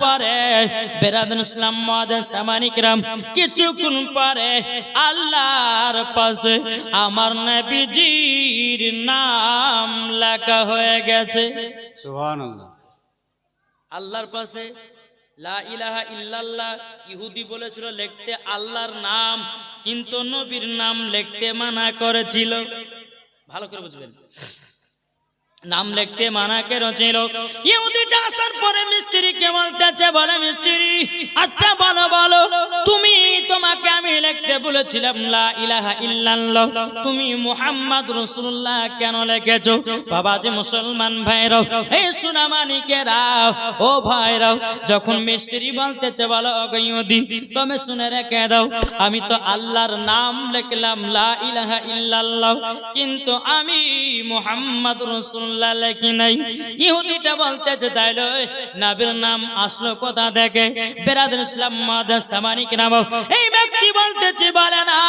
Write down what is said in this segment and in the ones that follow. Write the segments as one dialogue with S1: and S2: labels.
S1: পরে বেরাদুল ইসলাম মুআদ্দিন সামানী কিরাম কিছুক্ষণ পরে আল্লাহর পাশে আমার নবীজির নাম লেখা হয়ে গেছে।
S2: সুবহানাল্লাহ।
S1: আল্লাহর পাশে লা ইলাহা ইল্লাল্লাহ ইহুদি বলেছিল লিখতে আল্লাহর নাম, কিন্তু নবীর নাম লিখতে মানা করেছিল। ভালো করে বুঝবেন, নাম লিখতে মানা করেছিল। ইহুদিটা আসার পরে মিস্ত্রিকে বলতেছে, বলে মিস্ত্রি আচ্ছা বলো বলো তুমি, তোমাকে আমি লিখতে বলেছিলাম লা ইলাহা ইল্লাল্লাহ, তুমি মুহাম্মদ রাসূলুল্লাহ কেন লিখেছো? বাবাজি মুসলমান ভাইরাও, এই সোনামানিকেরাও, ও ভাইরাও, যখন মিস্ত্রি বলতেছে বলো গো ইহুদি তুমি শুনে রেখে দাও, আমি তো আল্লাহর নাম লিখলাম লা ইলাহা ইল্লাল্লাহ, কিন্তু আমি মুহাম্মদ রাসূলুল্লাহ লেখি নাই। ইহুদিটা বলতেছে তাইলে নবীর নাম আসলো কোথা থেকে? বেরাদুল ইসলাম মুআদ্দিন সামানী কিরাম এই ব্যক্তি বলতেছে বলে না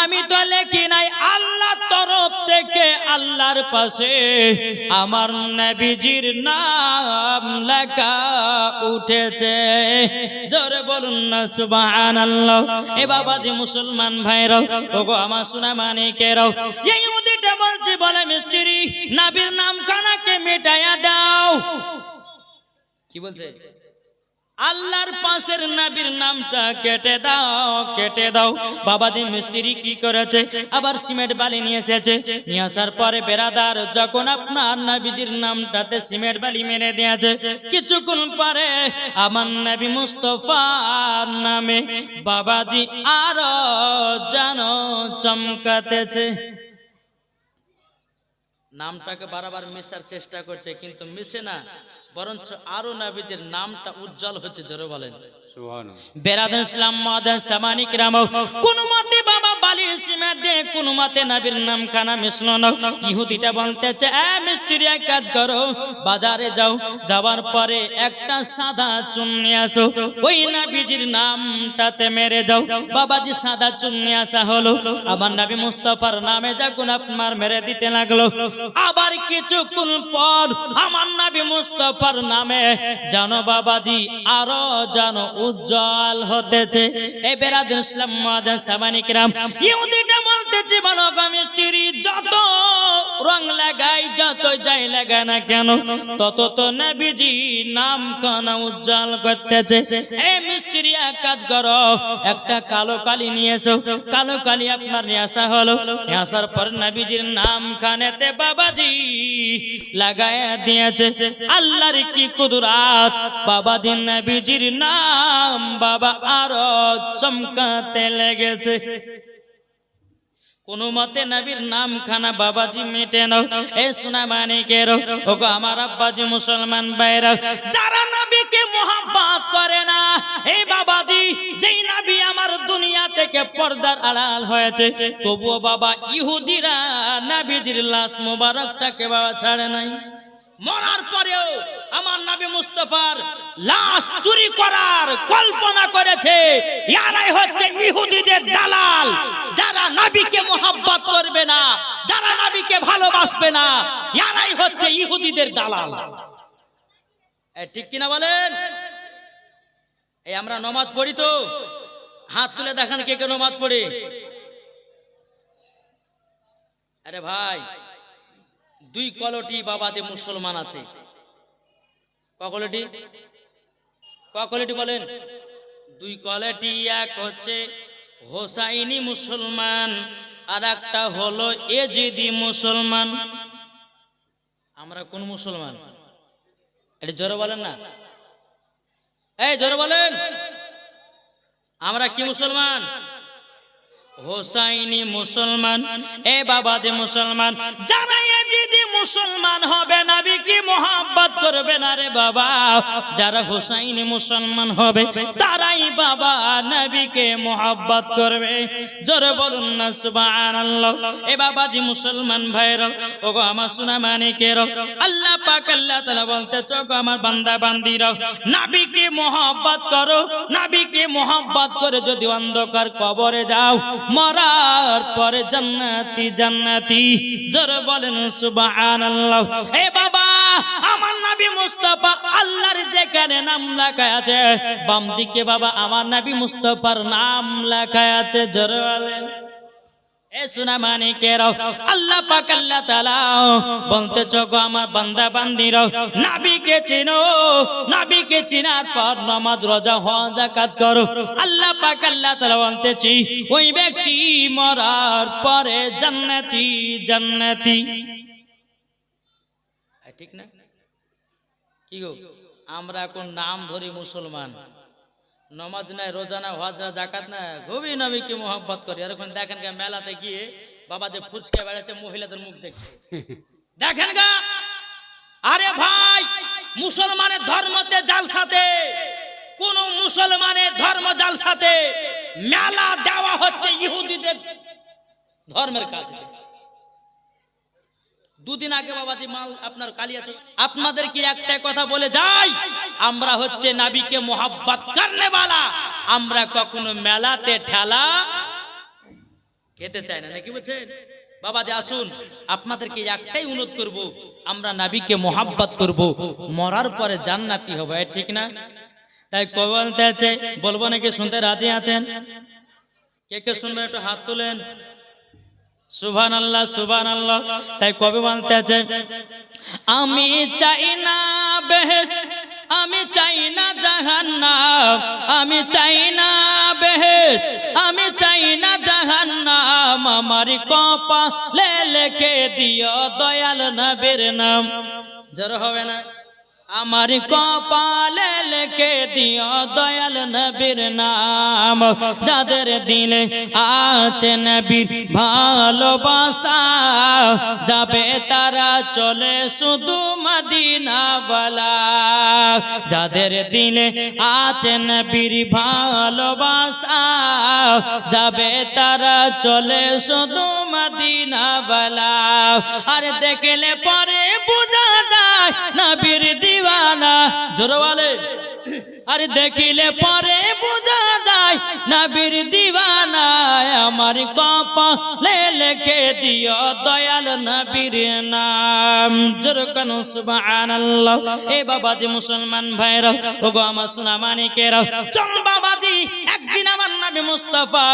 S1: আমি তো লেখি নাই, আল্লাহর তরফ থেকে আল্লাহর পাশে আমার নবীজির নাম লেখা উঠেছে। জোরে বলুন না সুবহানাল্লাহ। এ বাবাজি মুসলমান ভাইরাও, ওগো আমার সোনামানিকেরাও, এই ইহুদিটা বলছে বলে মিস্ত্রি নবীর নাম খানাকে মিটাইয়া দাও। কি বলছে? আল্লাহর পাশের নবীর নামটা কেটে দাও, কেটে দাও। বাবাজি মিস্ত্রি কি করেছে? আবার সিমেন্ট বালি নিয়ে এসেছে। নিয়ে আসার পরে বেরাদার যখন আপনার নবীজির নামটাতে সিমেন্ট বালি মেরে দিয়েছে, কিছুক্ষণ পরে আমার নবী মুস্তাফার নামে বাবাজি আরো যেন চমকাতেছে। নামটাকে বারবার মেশার চেষ্টা করছে, কিন্তু মিশে না, বরঞ্চ আরো নবীজির নামটা উজ্জ্বল হচ্ছে। জোরে বলেন
S2: সুবহানাল্লাহ।
S1: বেরাদুল ইসলাম মুআদ্দিন সামানী কিরাম কোন মতে বাবা বালির সিমেন্ট দিয়ে কোন মতে নবীর নাম খানা মিশলো না। ইহুদিটা বলতেছে এ মিস্ত্রি এক কাজ করো, বাজারে যাও, যাওয়ার পরে একটা সাদা চুন নিয়ে আসো, ওই নবীজির নামটাতে মেরে যাও। বাবাজি সাদা চুন নিয়ে আসা হলো, আমার নবী মুস্তাফার নামে যখন আপনার মেরে দিতে লাগলো, আবার কিছুক্ষণ পর আমার নবী মুস্তাফার নামে জানো বাবাজি আরো জানো উজ্জ্বল হতেছে। এই বেরাদুল ইসলাম মুআদ্দিন সামানী কিরাম ইহুদিটা বলতেছে বলো গো মিস্ত্রি যত রং লাগাই যত যাই লাগায় না কেন তত তো নবীজি নাম খানা উজ্জ্বল করতেছে। এই মিস্ত্রি এক কাজ করো, একটা কালো কালি নিয়ে এসো। কালো কালি আপনার নিয়ে আসা হলো, নিয়ে আসার পর নবীজির নাম খানেতে বাবাজি লাগায়া দিয়েছে। আল্লাহর কি কুদরত, বাবাজি নবীজির নাম বাবা আরো চমকাতে লেগেছে। কোন মতে নবীর নাম খানা বাবাজি মিটে নাও। এ সোনামানিকেরও, ওগো আমার আব্বাজি মুসলমান ভাইরা, যারা নবীকে মোহাব্বত করে না, এই বাবাজি যেই নবী আমার দুনিয়া থেকে পর্দার আড়াল হয়েছে, তবুও বাবা ইহুদিরা নবীজির লাশ মোবারকটাকে বাবা ছাড়ে নাই। মরার পরেও আমার নবী মুস্তাফার লাশ চুরি করার কল্পনা করেছে। ইয়ারাই হচ্ছে ইহুদিদের দালাল, যারা নবীকে মোহাব্বত করবে না, যারা নবীকে ভালোবাসবে না, ইয়ারাই হচ্ছে ইহুদিদের দালাল। ঠিক কিনা বলেন? এই আমরা নামাজ পড়ি তো, হাত তুলে দেখান কে কে নামাজ পড়ে। আরে ভাই, দুই কলটি বাবাতে মুসলমান আছে। কলটি কলটি বলেন? দুই কলটি, এক হচ্ছে হোসাইনি মুসলমান, আর একটা হলো এজিদি মুসলমান। আমরা কোন মুসলমান? এটা জোরে বলেন না, এই জোরে বলেন। আমরা কি মুসলমান? হোসাইনি মুসলমান। এ বাবা যে মুসলমান, যারা এজিদি মুসলমান হবে নবীকে মোহাব্বত করবে না রে বাবা, যারা হোসাইনি মুসলমান হবে তারাই বাবা নবীকে মোহাব্বত করবে। জোরে বলুন না সুবহানাল্লাহ। এ বাবা যে মুসলমান ভাইরা, ওগো আমার সোনামানিকেরা, আল্লাহ পাক আল্লাহ তাআলা বলতেছে ওগো আমার বান্দা বান্দীরা, নবীকে মোহাব্বত করো। নবীকে মোহাব্বত করে যদি অন্ধকার কবরে যাও, মরার পরে জান্নাতি জান্নাতি। জোরে বলেন সুবহানাল্লাহ। এ বাবা, আমার নবী নবী মুস্তাফা আল্লাহর যেখানে নাম লেখা আছে, বাম দিকে বাবা আমার নবী মুস্তাফার নাম লেখা আছে। জোরে বলেন এ সোনা মানিকেরাও, আল্লাহ পাক আল্লাহ তাআলা বলতেছ গো আমার বান্দা বান্দিরাও, নবীকে চিনো, নবীকে চিনার পর নামাজ রোজা হজ যাকাত করো। আল্লাহ পাক আল্লাহ তাআলা বলতেছি ওই ব্যক্তি মরার পরে জান্নাতি জান্নাতি। ঠিক না? কি গো, আমরা এখন নাম ধরি মুসলমান, নমাজ নাই, রোজা না, হজ না, জাকাত না, খুবই নবীকে মোহাব্বত করি। আর এখন দেখেন গা মেলাতে গিয়ে বাবা যে ফুচকা বেড়াচ্ছে, মহিলাদের মুখ দেখছে, দেখেন গা। আরে ভাই, মুসলমানের ধর্মতে জালসাতে, কোন মুসলমানের ধর্ম জালসাতে মেলা দেওয়া হচ্ছে ইহুদিদের ধর্মের কাছে। দুদিন আগে বাবাজি মাল আপনার কালিয়াচক, আপনাদেরকে একটা কথা বলে যাই, আমরা হচ্ছে নবীকে মোহাব্বত করনে वाला, আমরা কখনো মেলাতে ঠেলা খেতে চাই না, নাকি বলছেন বাবাজি? আসুন আপনাদেরকে একটাই অনুরোধ করব, আমরা নবীকে মোহাব্বত করব, মরার পরে জান্নাতি হবে, ঠিক না? তাই কবি বলতে আছে, বলবো নাকি শুনতে রাজি আছেন? কে কে শুনবেন একটু হাত তুলেন। সুবহানাল্লাহ সুবহানাল্লাহ। তাই কবি বলতে আছে, আমি চাই না বেহেশত, আমি চাই না জাহান্নাম, আমি চাই না বেহেশত, আমি চাই না জাহান্নাম, আমার কপালে লিখে দিও দয়াল নবীর নাম। জোর হবে না? আমার কপালে লিখে দিও দয়াল নবীর নাম, যাদের দিলে আছে নবীর ভালোবাসা, যাবে তারা চলে শুধু মদিনা ওয়ালা। যাদের দিলে আছে নবীর ভালোবাসা, যাবে তারা চলে শুধু মদিনা ওয়ালা। আর দেখলে পরে বুঝা যায় নবীর দিওয়ানা। জোরে বলে, আরে দেখিলে পরে বুঝা যায় নবীর দিওয়ানা, আমার কপালে লিখে দিও দয়াল নবীর নাম। জোরে কানো সুবহানাল্লাহ। এ বাবাজি মুসলমান ভাইরা, ওগো আমার সোনা মানিকেরা, চল বাবাজি একদিন আমার নবী মুস্তাফা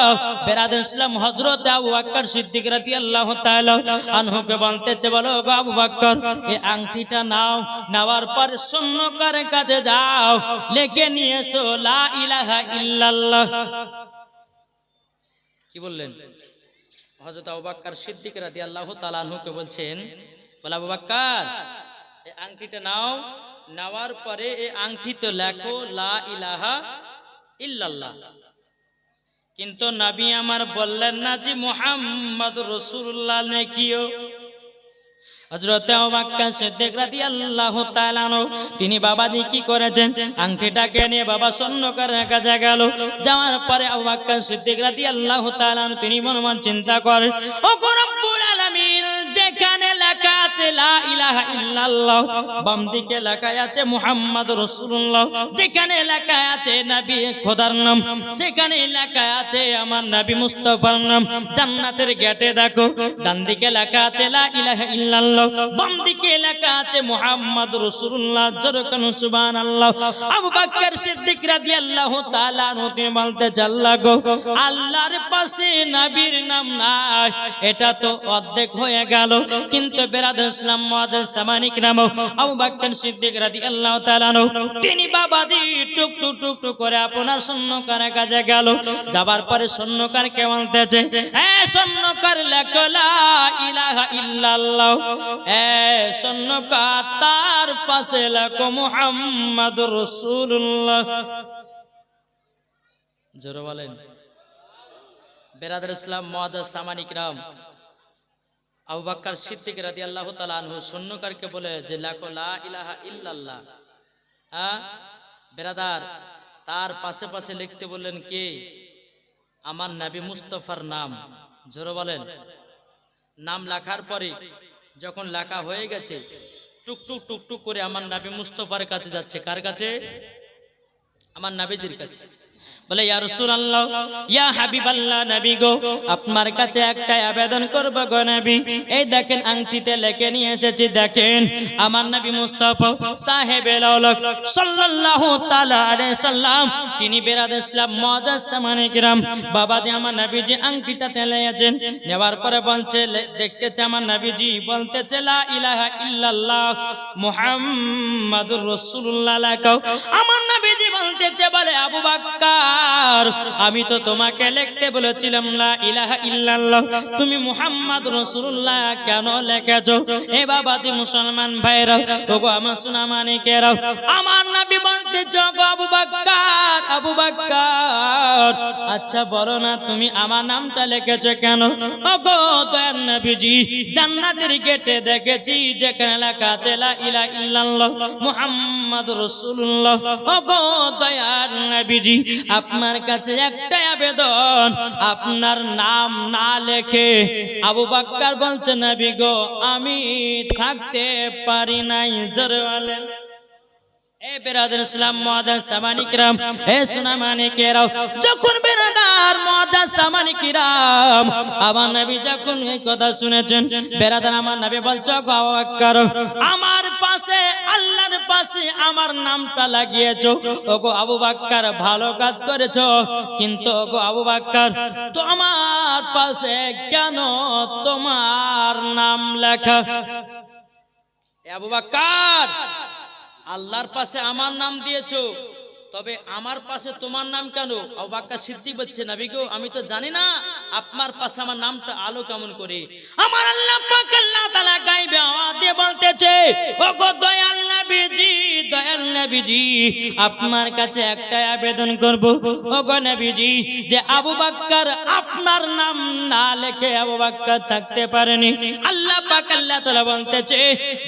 S1: বেরাদুল ইসলাম হযরত আবু বকর সিদ্দিক রাদিয়াল্লাহু তাআলা আনহুকে বলতেছে, বলো গো আবু বকর, এই আংটিটা নাও, নেওয়ার পর সুন্নতের কাছে যাও, লিখে নিয়ে এসো লা ইলাহা ইল্লাল্লাহ। কি বললেন? হযরত আবু বকর সিদ্দিক রাদিয়াল্লাহু তাআলা আনহুকে বলছেন, বলে আবু বকর, এই আংটিটা নাও, নেওয়ার পরে এই আংটিতে লেখো লা ইলাহা ইল্লাল্লাহ। কিন্তু নবী আমার বললেন না যে মুহাম্মদ রাসূলুল্লাহ নেকিও। হযরত আবু বকর সিদ্দিক রাদিয়াল্লাহু তাআলা আনহু তিনি বাবাজি কি করেছেন, আংটিটাকে নিয়ে বাবা স্বর্ণকার কাছে গেল। যাওয়ার পরে আবু বকর সিদ্দিক রাদিয়াল্লাহু তাআলা আনহু তিনি মনে মনে চিন্তা করেন, ও রব্বুল আলামিন, যেখানে লেখা আছে লা ইলাহা ইল্লাল্লাহ, বাম দিকে লেখা আছে মুহাম্মদ রাসূলুল্লাহ, যেখানে লেখা আছে নবী খোদার নাম, সেখানে লেখা আছে আমার নবী মুস্তাফার নাম। জান্নাতের গেটে দেখো, ডান দিকে লেখা আছে লা ইলাহা ইল্লাল্লাহ, বাম দিকে লেখা আছে মুহাম্মদ রাসূলুল্লাহ। জোরে কানো সুবহানাল্লাহ। আবু বকর সিদ্দিক রাদিয়াল্লাহু তাআলা আনহু তিনি বলতে, আল্লাহ গো, আল্লাহর পাশে নবীর নাম নাই, এটা তো অর্ধেক হয়ে গেল। কিন্তু বেরাদুল ইসলাম মুআজ্জিজ সামানিক নাম আবু বকর সিদ্দিক রাদিয়াল্লাহু তাআলা আনহু তিনি বাবাজি টুক টুক টুক টুক করে আপনার স্বর্ণকারের কাছে গেল। যাবার পরে স্বর্ণকারকে বলতেছে, এ স্বর্ণকার লেখো লা ইলাহা ইল্লাল্লাহ। এ স্বর্ণকার, তার পাশে লেখো মুহাম্মাদুর রাসূলুল্লাহ। জোরে বলেন। বেরাদুল ইসলাম মুআজ্জিজ সামানিক নাম আবু বকর সিদ্দিক রাদিয়াল্লাহু তাআলা আনহু স্বর্ণকারকে বলে যে লেখো লা ইলাহা ইল্লাল্লাহ। হ্যাঁ বেরাদার, তার পাশে পাশে লিখতে বললেন কে? আমার নবী মুস্তাফার নাম। জোরে বলেন। নাম লেখার পরে যখন লেখা হয়ে গেছে, টুক টুক টুক টুক করে আমার নবী মুস্তাফার কাছে যাচ্ছে। কার কাছে? আমার নবীজির কাছে। বলে ইয়া রাসূলুল্লাহ, ইয়া হাবিবাল্লাহ, নবী গো, আপনার কাছে একটা আবেদন করব গো নবী। এই দেখেন আংটিতে লিখে নিয়ে এসেছি, দেখেন আমার নবী মুস্তাফা সাহেবে লাউলাক সাল্লাল্লাহু তাআলা আলাইহি সাল্লাম, তিনি বেরাদে ইসলাম মুআজ্জাজ সামানে কিরাম, বাবাজি আমার নবীজি আংটিটা তেলেছেন, নেওয়ার পরে বলছে, দেখতেছে আমার নবীজি বলতেছে লা ইলাহা ইল্লাল্লাহ মুহাম্মাদুর রাসূলুল্লাহ লাকাও। আমার নবীজি বলতেছে, বলে আবু বকর, আমি তো তোমাকে লিখতে বলেছিলাম লা ইলাহা ইল্লাল্লাহ, তুমি মুহাম্মদ রাসূলুল্লাহ কেন লিখেছো? এ বাবাজি মুসলমান ভাইরা, ওগো আমার সোনা মানিকেরা, আমার নবী বলতেছে, গো আবু বকর, আবু বকর, আচ্ছা বলো না তুমি আমার নামটা লিখেছো কেন? ওগো দয়ার নবীজি, জান্নাতের গেটে দেখেছি যেখানে লেখা আছে লা ইলাহা ইল্লাল্লাহ মুহাম্মাদুর রাসূলুল্লাহ। ওগো দয়ার নবীজি, আপনার কাছে একটা আবেদন, আপনার নাম না লেখে আবু বকর বলছে, নবী গো, আমি থাকতে পারি নাই। জোরে বলেন। এ বেরাদার ইসলাম মুআজ্জাজ সামানি কিরাম, এ সোনা মানিকেরাও, যখন বেরাদার মুআজ্জাজ সামানি কিরাম আমার নবী যখন এই কথা শুনেছেন, বেরাদার আমার নবী বলছে, গো আবু বকর, আমার পাশে, আল্লাহর পাশে আমার নামটা লাগিয়েছো। ওগো আবু বকর, ভালো কাজ করেছো, কিন্তু ওগো আবু বকর, তো আমার পাশে কেন তোমার নাম লেখা? এ আবু বকর, আল্লাহর পাশে আমার নাম দিয়েছো, তবে আমার পাশে তোমার নাম কেন? আবু বকর সিদ্দিক বলছে, নবী গো, আমি তো জানি না আপনার পাশে আমার নামটা আলো কেমন করে। আমার আল্লাহ পাক আল্লাহ তাআলা গায়বে আওয়াজে বলতেছে, ওগো দয়াল নবীজি, দয়াল নবীজি, আপনার কাছে একটা আবেদন করব, ওগো নবীজি, যে আবু বকর আপনার নাম না লেখে আবু বকর থাকতে পারেনি। আল্লাহ পাক আল্লাহ তাআলা বলতেছে,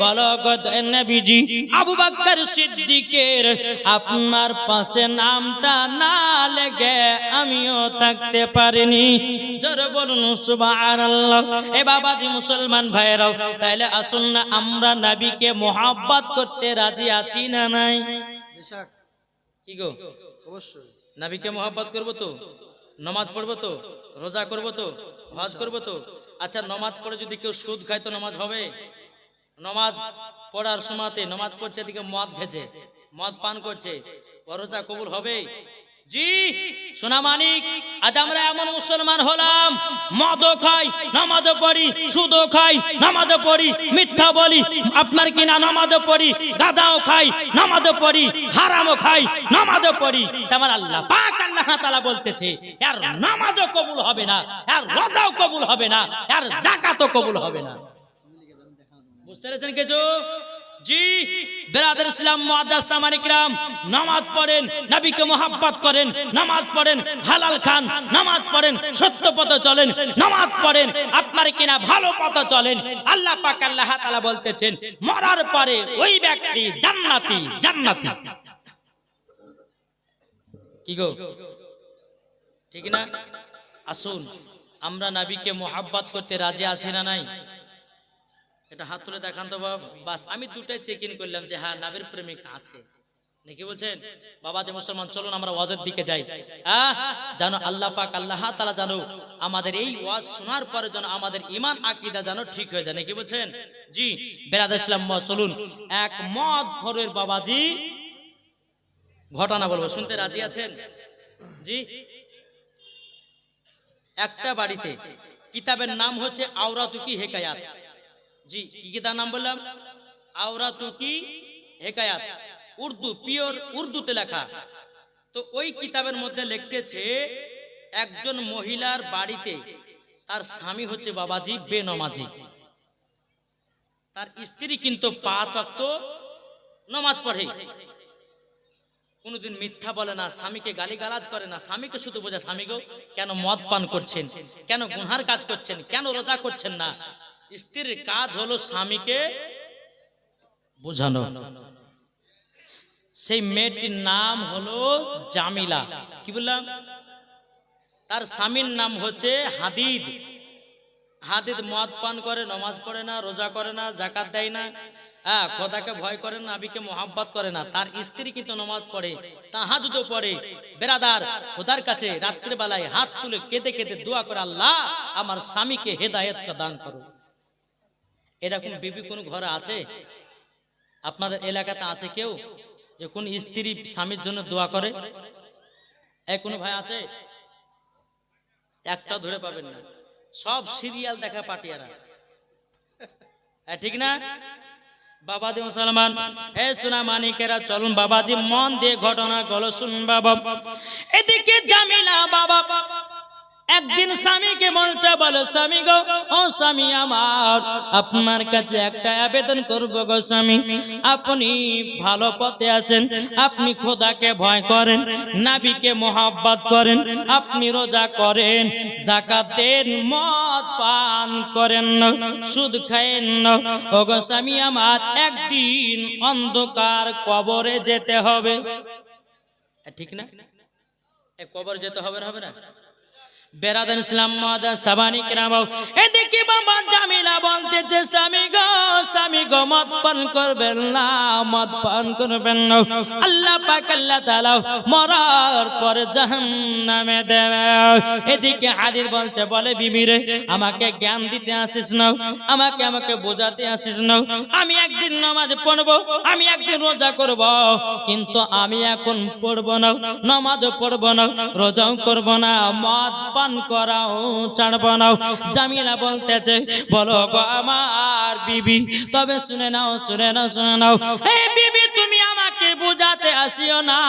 S1: বলো গো দয়াল নবীজি, আবু বকর সিদ্দিকের আপনার পাশে নামটা না লেখে আমিও থাকতে পারিনি। জোরে বলুন সুবহানাল্লাহ। এ বাবাজি মুসলমান ভাইরাও, তাইলে আসুন না আমরা নবীকে মোহাব্বত করতে রাজি আছি না নাই? কি গো,
S2: অবশ্যই
S1: নবীকে মোহাব্বত করবো তো, নামাজ পড়বো তো, রোজা করবো তো, হজ করবো তো। আচ্ছা, নামাজ পড়ে যদি কেউ সুদ খায় তো নামাজ হবে? নামাজ পড়ার সময়তে নামাজ পড়ছে, এদিকে মদ খেছে, মদ পান করছে, রোজা কবুল হবে? জি সোনা মানিক, আজ আমরা এমন মুসলমান হলাম, মদও খাই, নামাজও পড়ি, সুদও খাই, নামাজও পড়ি, মিথ্যা বলি, আপনার কিনা নামাজও পড়ি, গাঁজাও খাই, নামাজও পড়ি, হারামও খাই, নামাজও পড়ি। আমার আল্লাহ পাক আল্লাহ তাআলা বলতেছে, এর নামাজও কবুল হবে না, এর রোজাও কবুল হবে না, এর যাকাতও কবুল হবে না। বুঝতে পেরেছেন কিছু? জি বেরাদার ইসলাম মুআজ্জাজ সামানি কিরাম, নামাজ পড়েন, নবীকে মোহাব্বত করেন, নামাজ পড়েন, হালাল খান, নামাজ পড়েন, সত্য পথে চলেন, নামাজ পড়েন, আপনার কিনা ভালো পথে চলেন। আল্লাহ পাক আল্লাহ তাআলা বলতেছেন, মরার পরে ওই ব্যক্তি জান্নাতি, জান্নাতি। কি গো, ঠিক না? আসুন আমরা নবীকে মোহাব্বত করতে রাজি আছি না নাই? এটা হাত তুলে দেখান তো বাবা। বাস আমি দুটাই চেক ইন করলাম যে হ্যাঁ নবীর প্রেমিক আছে নাকি। বলছেন বাবা যে মুসলমান, চলুন আমরা ওয়াজের দিকে যাই। জানো আল্লাহ পাক আল্লাহ তাআলা জানো আমাদের এই ওয়াজ শোনার পরে যেন আমাদের ঈমান আকীদা যেন ঠিক হয়ে যায় নাকি। বলছেন জি বেরাদার ইসলাম, চলুন এক মদ ঘরের বাবাজি ঘটনা বলবো, শুনতে রাজি আছেন? জি একটা বাড়িতে, কিতাবের নাম হচ্ছে আওরাতুকি হেকায়াত। জি কি কিতাব নাম বললাম? আওরাতুকি হেকায়াত, উর্দু, পিওর উর্দুতে লেখা। তো ওই কিতাবের মধ্যে লিখতেছে একজন মহিলার বাড়িতে তার স্বামী হচ্ছে বাবাজি বেনমাজি, তার স্ত্রী কিন্তু 5 ওয়াক্ত নামাজ পড়ে, কোনোদিন মিথ্যা বলে না, স্বামীকে গালিগালাজ করে না, স্বামীকে শুধু বোঝা, স্বামী গো কেন মদ পান করছেন, কেন গুনহার কাজ করছেন, কেন রোজা করছেন না। স্ত্রীর কাজ হলো স্বামীকে বোঝানো। সেই মেয়েটির নাম হলো জামিলা। কি বললাম? তার স্বামীর নাম হচ্ছে হাদিদ। হাদিদ মদ পান করে, নামাজ পড়ে না, রোজা করে না, যাকাত দেয় না, খোদাকে ভয় করে না, নবীকে মোহাব্বত করে না। তার স্ত্রী কিন্তু নামাজ পড়ে, তাহাজ্জুদও পড়ে, বেরাদার, খোদার কাছে রাত্রে বেলায় হাত তুলে কেঁদে কেঁদে দোয়া করে, আল্লাহ আমার স্বামীকে হেদায়েত দান করো। এরকম বিবি কোন ঘরে আছে? আপনাদের এলাকাতে আছে কেউ যে কোন স্ত্রী স্বামীর জন্য দোয়া করে? কোন ভাই আছে? একটা ধরে পাবেন না, সব সিরিয়াল দেখা পাটিয়ারা। ঠিক না বাবাজি মুসলমান? সোনা মানিকেরা, চলুন বাবাজি মন দিয়ে ঘটনা গুলো শুন বাবা। এদিকে জামিলা বাবা একদিন স্বামীকে বলতে বলো, স্বামী গো, ও স্বামী আমার, আপনার কাছে একটা আবেদন করব গো স্বামী। আপনি ভালো পথে আছেন, আপনি খোদাকে ভয় করেন, নবীকে মোহাব্বত করেন, আপনি রোজা করেন, যাকাত দেন, মদ পান করেন না, সুদ খায়েন না। ও গো স্বামী আমার, একদিন অন্ধকার কবরে যেতে হবে। ঠিক না? কবরে যেতে হবে না? হবে না? বেরাদান ইসলাম মাদা সাবানি কেরাম, এদিকে বাবা জামিলা বলতেছে, স্বামী গো মদ পান করবেন না, মদ পান করবেন না, আল্লাহ পাক আল্লাহ তাআলা মরার পরে জাহান্নামে দেবে। এদিকে হাদিস বলছে, বলে বিবি রে, আমাকে জ্ঞান দিতে আসিস না, আমাকে বোঝাতে আসিস না। আমি একদিন নামাজ পড়বো, আমি একদিন রোজা করব, কিন্তু আমি এখন পড়বো না, নামাজ পড়বো না, রোজাও করবো না, মদ পান করাও ছাড়বো না। জামিলা বলতেছে, বলো গো আমার বিবি, তবে শুনে নাও, শুনে নাও, শুনে নাও। এই বিবি, তুমি আমাকে বোঝাতে আসিও না,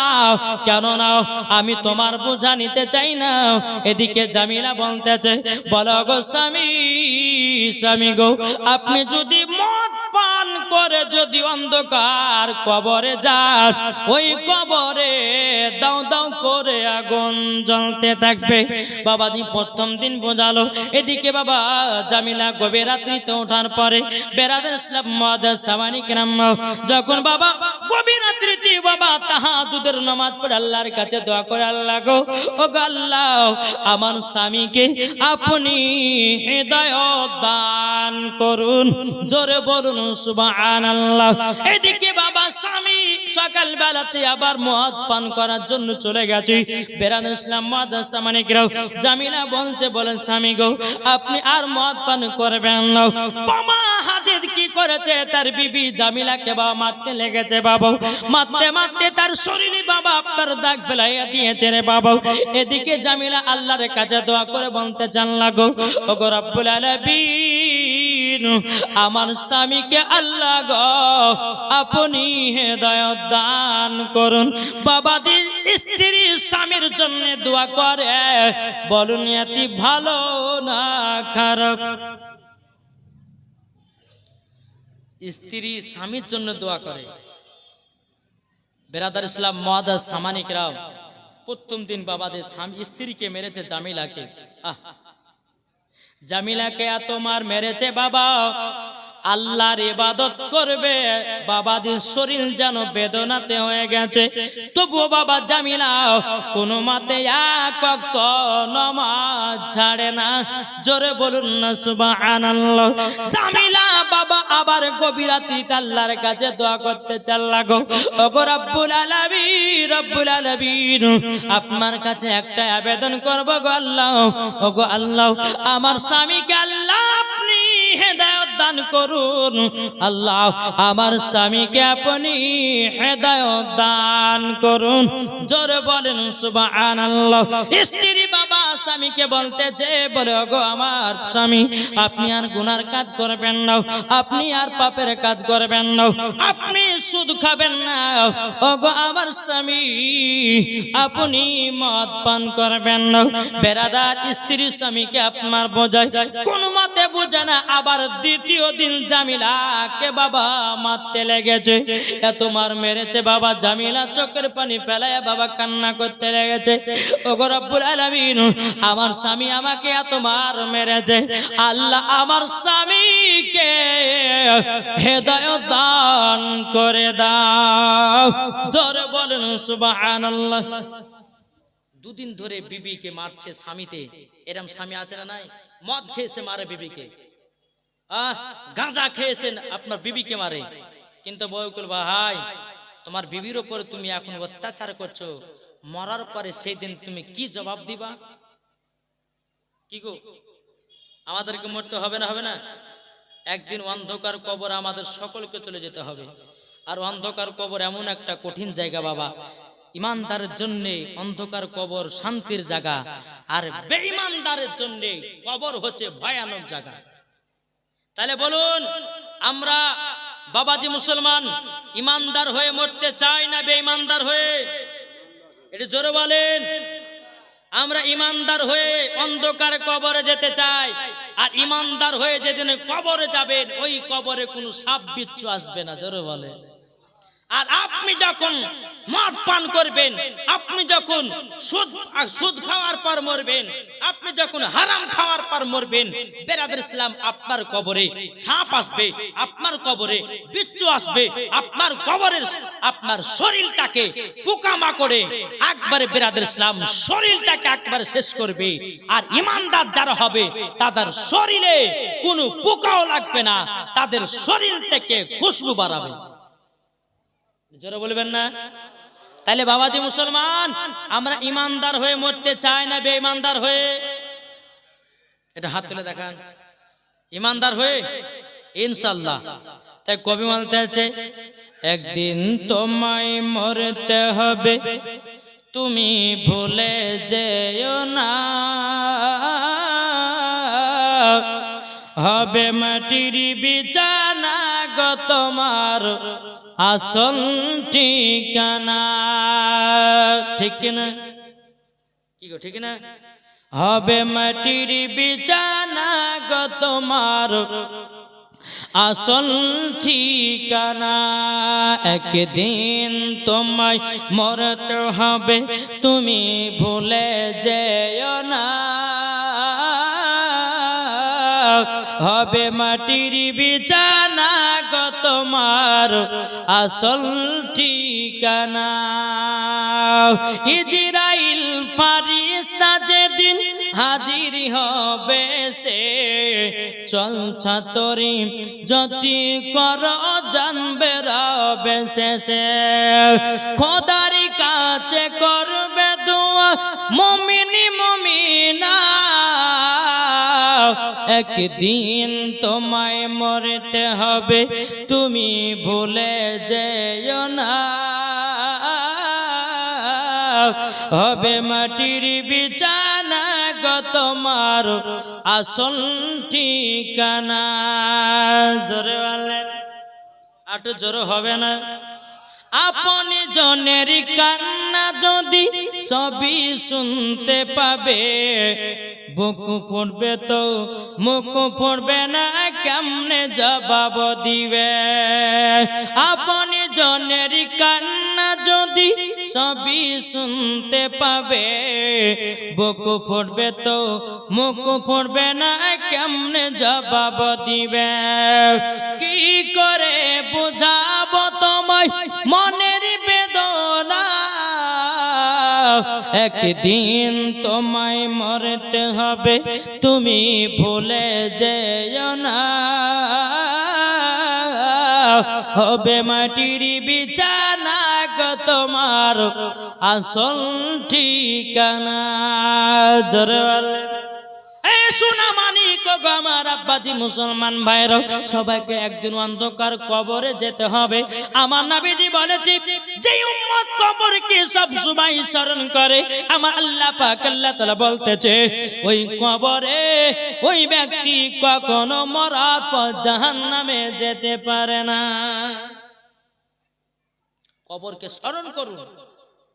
S1: কেন নাও, আমি তোমার বোঝা নিতে চাই না। এদিকে জামিলা বলতেছে, বলো গো স্বামী গো, আপনি যদি মদ পান করে যদি অন্ধকার কবরে যান, ওই কবরে দাও দাও করে আগুন জ্বলতে থাকবে। বাবাজি প্রথম দিন বোঝালো। এদিকে বাবা জামিলা গভীর রাত্রিতে ওঠার পরে বেরাদার ইসলাম মাদার সামানি কেরাম, যখন বাবা গভীর রাত্রিতে বাবা তাহাজ্জুদের নামাজ পড়ে আল্লাহর কাছে দোয়া করে, আল্লাহ গো, ও গো আল্লাহ, আমার স্বামীকে আপনি হেদায়েত দান করুন। জোরে বলুন সুবহানাল্লাহ। এদিকে বাবা স্বামী সকাল বেলাতে আবার মদ পান করার জন্য চলে গেছে। বেরাদার ইসলাম মাদার সামানি কেরাম, জামিলা বলছে, বলেন স্বামী গো, আপনি আর মদ পান করবেন না। বাবা হাদিদ কি করেছে, তার বিবি জামিলাকে বাবা মারতে লেগেছে বাবা, মারতে মারতে তার শরীরে বাবা আপনার দাগ ফেলাইয়া দিয়েছে রে বাবা। এদিকে জামিলা আল্লাহর কাছে দোয়া করে বলতে চান, লাগো, ও গো রব্বুল আলামিন, আমার স্বামীকে আল্লাহ গো আপনি হেদায়েত দান করুন। বাবাজি স্ত্রী স্বামীর জন্য দোয়া করে, বলুন এটি ভালো না খারাপ? স্ত্রী স্বামীর জন্য দোয়া করে। বেরাদার ইসলাম মাদার সামানি কেরাম, প্রথম দিন বাবাদের স্ত্রীকে মেরেছে জামিলাকে। জামিলাকে এত মার মেরেছে বাবা, আল্লাহর ইবাদত করবে, বাবাদের শরীর যেন বেদনাতে হয়ে গেছে। তবুও বাবা জামিলা কোনো মতে এক ওয়াক্ত নামাজ ছাড়ে না। জোরে বলুন না সুবহানাল্লাহ। জামিলা বাবা আবার গভীর রাত্রিতে আল্লাহর কাছে দোয়া করতে চাল, লাগো, ওগো রব্বুল আলামিন, রব্বুল আলামিন, আপনার কাছে একটা আবেদন করব গো আল্লাহ, ওগো আল্লাহ, আমার স্বামীকে আল্লাহ আপনি হেদায়েত দান করুন। আল্লাহ আমার স্বামীকে আপনি হেদায়েত দান করুন। জোরে বলেন সুবহানাল্লাহ। স্ত্রী বাবা স্বামীকে বলতেছে, বলে ওগো আমার স্বামী, আপনি আর গুনার কাজ করবেন না, আপনি আর পাপের কাজ করবেন না, আপনি সুদ খাবেন না। ওগো আমার স্বামী, আপনি মদ পান করবেন না। বেরাদার স্ত্রী স্বামীকে আপনার বোঝায়, কোন মতে বোঝে না। আবার দ্বিতীয় দিন জামিলাকে বাবা মারতে লেগেছে। এত মার মেরেছে বাবা, জামিলা চোখের পানি ফেলায় বাবা কান্না করতে লেগেছে। ওগো রব্বুল আলামিন, আমার স্বামী আমাকে এত মার মেরেছে, আল্লাহ আমার স্বামীকে হেদায়েত দান করে দাও। জোরে বলেন সুবহানাল্লাহ। দুদিন ধরে বিবিকে মারছে স্বামীতে। এরম স্বামী আছে না নাই? মদ খেয়েছে মারে বিবিকে, গাঁজা খেয়েছেন আপনার বিবিকে মারে। কিন্তু বউকুল ভাই, তোমার বিবির উপরে তুমি এখন অত্যাচার করছো, মরার পরে সেই দিন তুমি কি জবাব দিবা? কি গো, আমাদেরকে মরতে হবে না? হবে না? একদিন অন্ধকার কবর আমাদের সকলকে চলে যেতে হবে। আর অন্ধকার কবর এমন একটা কঠিন জায়গা বাবা, ইমানদারের জন্য অন্ধকার কবর শান্তির জায়গা, আর বেঈমানদারের জন্য কবর হচ্ছে ভয়ানক জায়গা। তাহলে বলুন, আমরা বাবাজি মুসলমান ইমানদার হয়ে মরতে চাই না বেঈমানদার হয়ে? এটা জোরে বলেন। আমরা ইমানদার হয়ে অন্ধকার কবরে যেতে চাই, আর ইমানদার হয়ে যেদিন কবরে যাবেন ওই কবরে কোনো সাপ বিচ্ছু আসবে না। জোরে বলেন। আর আপনি যখন মদ পান করবেন, আপনি যখন সুদ খাওয়ার পর মরবেন, আপনি যখন হারাম খাওয়ার পর মরবেন, বেরাদর ইসলাম, আপনার কবরে সাপ আসবে, আপনার কবরে বিচ্ছু আসবে, আপনার কবরের আপনার শরীরটাকে পোকামাকড়ে একবারে বেরাদর ইসলাম শরীরটাকে একবারে শেষ করবে। আর ইমানদার যারা হবে তাদের শরীরে কোনো পোকাও লাগবে না, তাদের শরীর থেকে খুশবু বাড়াবে। জোরে বলবেন না? তাহলে বাবাজি মুসলমান, আমরা ইমানদার হয়ে মরতে চাই না বেঈমানদার হয়ে? এটা হাত তুলে দেখান। ইমানদার হয়ে ইনশাআল্লাহ। তাই কবি বলতে আছে, একদিন তোমায় মরতে হবে, তুমি ভুলে যেও না, হবে মাটির বিছানা গো তোমার আসল ঠিকানা। ঠিক কিনা? কি গো, ঠিক না? হবে মাটির বিছানা গো তোমার আসল ঠিকানা। একদিন তোমায় মরতে হবে, তুমি ভুলে যেও না, হবে মাটির বিছানা গো তোমার আসল ঠিকানা। ইজরাইল ফারিস্তা যেদিন হাজির হবে, সে চলছা তরি যতি কর জানবে রবে শেষে, খোদার কাছে করবে দোয়া মুমিনি মুমিনা, একদিন তোমায় মরতে হবে, তুমি ভুলে যেও না, হবে মাটির বিছানা গো তোমার আসল ঠিকানা। জোরে বলেন, আটু জোরে হবে না? আপনি জনের কান্না যদি সবই শুনতে পাবে, বুক ফুটবে তো মুখ ফুটবে না, কেমনে জবাব দিবে? আপনি জনের কান্না যদি সবই শুনতে পাবে, বুক ফুটবে তো মুখ ফুটবে না, কেমনে জবাব দিবে? কি করে বুঝাবো তোমায় মনের বেদনা, একদিন তোমায় মরতে হবে, তুমি ভুলে যেও না, হবে মাটির বিছানা গো তোমার আসল ঠিকানা। জোরে বলেন। সোনা মানিক গো আমার আব্বাজি মুসলমান ভাইরা, সবাইকে একদিন অন্ধকার কবরে যেতে হবে। আমার নবীজি বলেছে, যে উম্মত কবরকে সব সময় স্মরণ করে, আমার আল্লাহ পাক আল্লাহ তাআলা বলতেছে, ওই কবরে ওই ব্যক্তি কখনো মরার পর জাহান্নামে যেতে পারে না। কবরকে স্মরণ করুন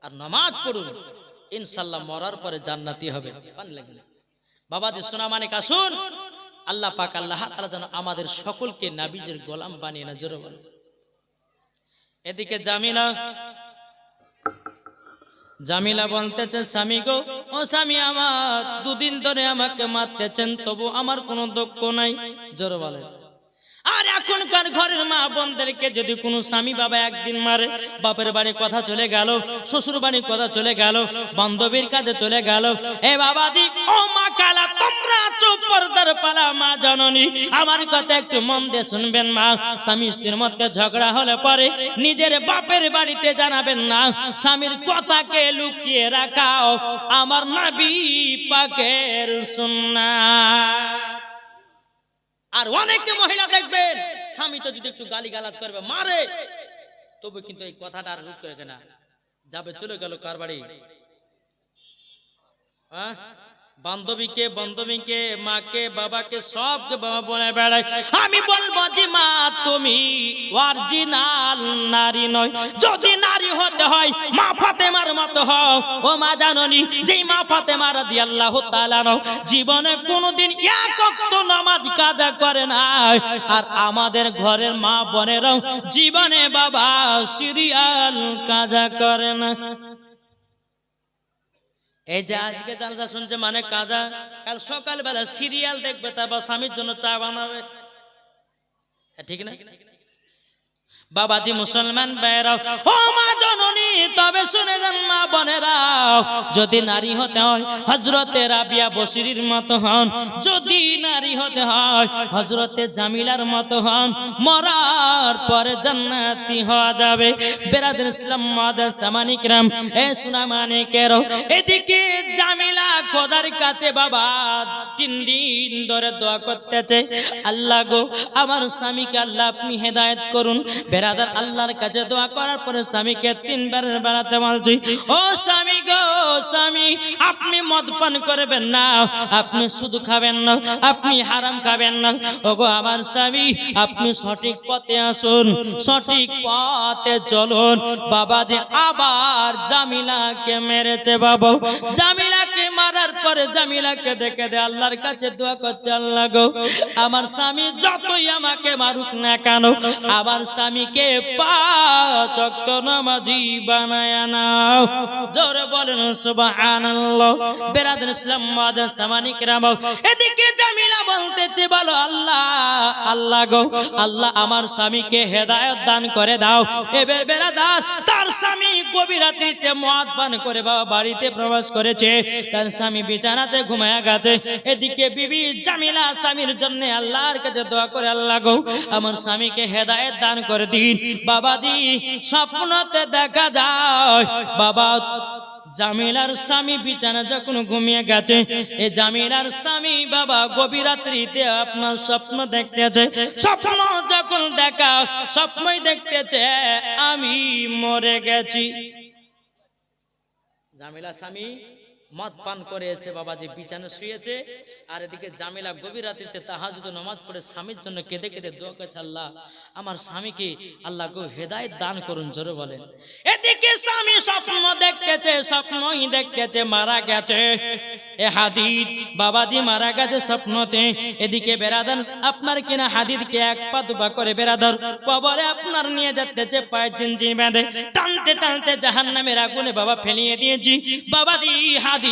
S1: আর নামাজ পড়ুন, ইনশাআল্লাহ মরার পরে জান্নাতি হবে। পান লাগলে বাবাজি সোনা মানিক, আসুন আল্লাহ পাক আল্লাহ তাআলা যেন আমাদের সকলকে নবীজির গোলাম বানিয়ে না। জোরে বলেন। এদিকে জামিলা বলতেছে, স্বামী গো, ও স্বামী আমার, দুদিন ধরে আমাকে মারতেছেন, তবু আমার কোনো দুঃখ নাই। জোরে বলেন। আর এখনকার ঘরের মা বোনদেরকে যদি কোনো স্বামী বাবা একদিন মারে, বাপের বাড়ি কথা চলে গেল, শ্বশুর বাড়ির কথা চলে গেল, বান্ধবীর কাছে চলে গেল, এ বাবাজি ও মা কালা, তোমরা চুপ পর্দার পালা মা জননী, আমার কথা একটু মন দিয়ে শুনবেন মা। স্বামী স্ত্রীর মধ্যে ঝগড়া হলে পরে নিজের বাপের বাড়িতে জানাবেন না, স্বামীর কথাকে লুকিয়ে রাখাও আমার নবী পাকের সুন্নাত। আর অনেকে মহিলা দেখবেন স্বামী তো যদি একটু গালিগালাজ করবে মারে, তবে কিন্তু এই কথাটা আর রুখ করে না, যাবে চলে গেল কার বাড়ি, বান্ধবীকে মাকে বাবাকে সবকে বাবা বলে বেড়ায়। আমি বলবো যে মা তুমি অরিজিনাল নারী নয়, যদি নারী হতে হয় মা ফাতেমার মতো হও। ও মা জাননি, যেই মা ফাতেমা রাদিয়াল্লাহু তাআলা জীবনে কোনোদিন এক ওয়াক্ত নামাজ কাজা করে না, আর আমাদের ঘরের মা বোনেরাও জীবনে বাবা সিরিয়াল কাজা করে না। এই যে আজকে জালসা শুনছে মানে কাজা, কাল সকালবেলা সিরিয়াল দেখবে, তারপর স্বামীর জন্য চা বানাবে, ঠিক না বাবাজি? মুসলমান ভাইরাও, ও মা জননী, তবে শুনে যান মা বোনেরাও, যদি নারী হতে হয় হযরতে রাবিয়া বসরির মতো হন, যদি নারী হতে হয় হযরতে জামিলার মতো হন, মরার পরে জান্নাতি হওয়া যাবে। বেরাদুল ইসলাম মাদার সামানি کرام, এ সোনা মানিকেরও, এদিকে জামিলা খোদার কাছে বাবা 3 দিন ধরে দোয়া করতেছে, আল্লাহ গো আমার স্বামীকে আল্লাহ আপনি হেদায়েত করুন। বেরাদার আল্লাহর কাছে দোয়া করার পরে স্বামীকে 3 বার বেড়াতে বলছি, ও স্বামী গো স্বামী, আপনি মদ পান করবেন না, আপনি সুদ খাবেন না, আপনি হারাম খাবেন না। ও গো আমার স্বামী, আপনি সঠিক পথে আসুন, সঠিক পথে চলুন। বাবা যে আবার জামিলাকে মেরেছে, বাবা জামিলাকে মারার পরে জামিলাকে দেখে দে আল্লাহর কাছে দোয়া করছে, আল্লাহ গো আমার স্বামী যতই আমাকে মারুক না কেন, আমার স্বামীকে 5 ওয়াক্ত নামাজি বানায় নাও। জোরে বলেন সুবহানাল্লাহ। বেরাদুল ইসলাম মাদার সামানি کرام, এদিকে জামিলা বলতেছে, বলো আল্লাহ আল্লাহ গো আল্লাহ আমার স্বামীকে হেদায়েত দান করে দাও। এবার বেরাদার তার স্বামী গভীর রাত্রিতে মদ পান করে বাবা বাড়িতে প্রবেশ করেছে, তার স্বামী বিছানাতে ঘুমায়া গেছে। এদিকে বিবি জামিলা স্বামীর জন্য আল্লাহর কাছে দোয়া করে, আল্লাহ গো আমার স্বামীকে হেদায়েত দান করে দিন। বাবাজি স্বপ্নতে দেখা যায় বাবা জামিলার স্বামী বিছানা যখন ঘুমিয়ে গেছে, এই জামিলার স্বামী বাবা গভীর রাত্রিতে আপনার স্বপ্ন দেখতেছে। স্বপ্ন যখন দেখা, স্বপ্নই দেখতেছে আমি মরে গেছি। জামিলা স্বামী মদ পান করে এসে বাবাজি বিছানা শুয়েছে, আর এদিকে জামিলা গভীর রাত্রিতে তাহাজ্জুদ নামাজ পড়ে স্বামীর জন্য কেঁদে কেঁদে দোয়া করছে, আল্লাহ আমার স্বামীকে আল্লাহ গো হেদায়েত দান করুন। জোরে বলেন। এদিকে স্বামী স্বপ্ন দেখতেছে, স্বপ্নই দেখতেছে মারা গেছে। এ হাদিদ বাবাজি মারা গেছে স্বপ্নতে। এদিকে বেরাদার আপনার কিনা হাদিদকে 1 পা 2 পা করে বেরাদার কবরে আপনার নিয়ে যাচ্ছে, পায়ে জিনজিন বেঁধে টানতে টানতে জাহান্নামের আগুনে বাবা ফেলিয়ে দিয়েছি। বাবাজি হাদিদ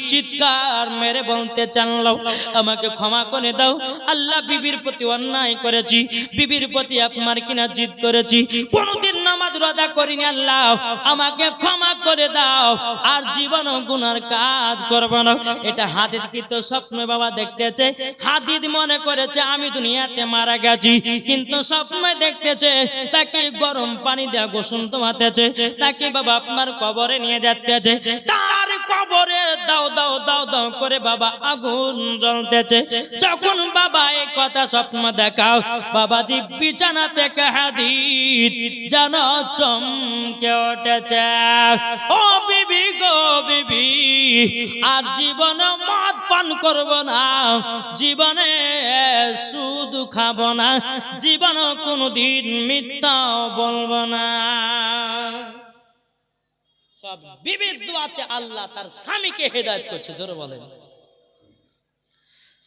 S1: চিৎকার মেরে বলতে চানলো, আমাকে ক্ষমা করে দাও আল্লাহ, বিবির প্রতি অন্যায় করেছি, বিবির প্রতি আপনার কিনা জিদ করেছি, কোনদিন নামাজ রোজা করিনি, আল্লাহ আমাকে ক্ষমা করে দাও, আর জীবন গুনার কাজ করব না। এটা হাদিদ কিন্তু স্বপ্নে বাবা দেখতেছে। হাদিদ মনে করেছে আমি দুনিয়াতে মারা গেছি, কিন্তু স্বপ্নে দেখতেছে তাকে গরম পানি দেয়া গোসল ধোয়াতেছে, তাকে বাবা আপনার কবরে নিয়ে যাচ্ছে, তার কবরে দাও দাও দাও দাও করে বাবা আগুন জ্বলতেছে। যখন বাবা এই কথা স্বপ্ন দেখাও, বাবাজি বিছানা থেকে হাদিদ যেন চমকে উঠেছে, ও বিবি গো বিবি, আর জীবনে মদ পান করব না, জীবনে সুদ খাব না, জীবনে কোনদিন মিথ্যা বলবো না। সব বিবির দোয়াতে আল্লাহ তার স্বামীকে হেদায়েত করছে। জোরে বলেন।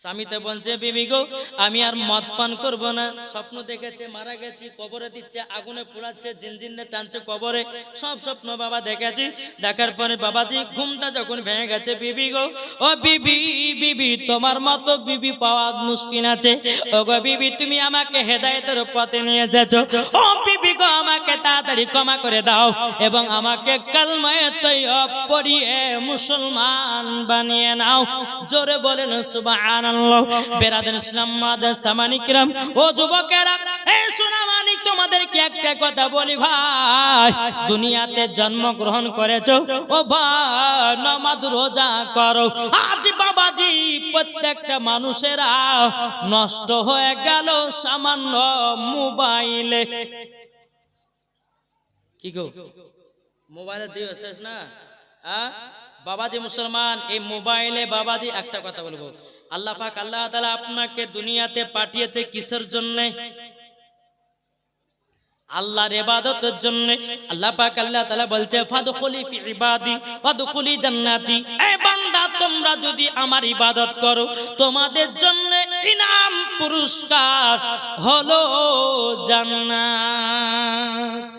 S1: স্বামীতে বলছে, বিবি গো আমি আর মদ পান করব না, স্বপ্ন দেখেছে মারা গেছি, কবরে দিচ্ছে, আগুনে পোড়াচ্ছে, জিনজিনে টানছে কবরে, সব স্বপ্ন বাবা দেখেছি। দেখার পরে বাবাজি ঘুমটা যখন ভেঙে গেছে, বিবি গো ও বিবি, বিবি তোমার মতো বিবি পাওয়া মুশকিল আছে, ও গো বিবি তুমি আমাকে হেদায়েতের পথে নিয়ে যাচ্ছ, ও বিবি নবী গো আমাকে তাড়াতাড়ি ক্ষমা করে দাও এবং আমাকে কালমায়ে তৈয়ব পড়িয়ে মুসলমান বানিয়ে নাও। জোরে বলেন সুবহানাল্লাহ। বেরাদান ইসলাম মাদার সামানিকরাম, ও যুবকেরা, এই সোনামানিক, তোমাদেরকে একটা কথা বলি ভাই, দুনিয়াতে জন্মগ্রহণ করেছো, ও ভাই নামাজ রোজা করো। আজ বাবাজি প্রত্যেকটা মানুষেরা নষ্ট হয়ে গেল সামান্য মোবাইলে। কি গো, মোবাইলে দিয়ে শেষ না? বাবাজি মুসলমান, এই মোবাইলে বাবাজি একটা কথা বলবো, আল্লাহ পাক আল্লাহ তাআলা আপনাকে দুনিয়াতে পাঠিয়েছে কিসের জন্য? আল্লাহর ইবাদতের জন্য। আল্লাহ পাক আল্লাহ তাআলা বলছে ফাদখুলি ফি ইবাদি ওয়াদখুলি জান্নাতি। এই বান্দা, তোমরা যদি আমার ইবাদত করো, তোমাদের জন্য ইনাম পুরস্কার হলো জান্নাত।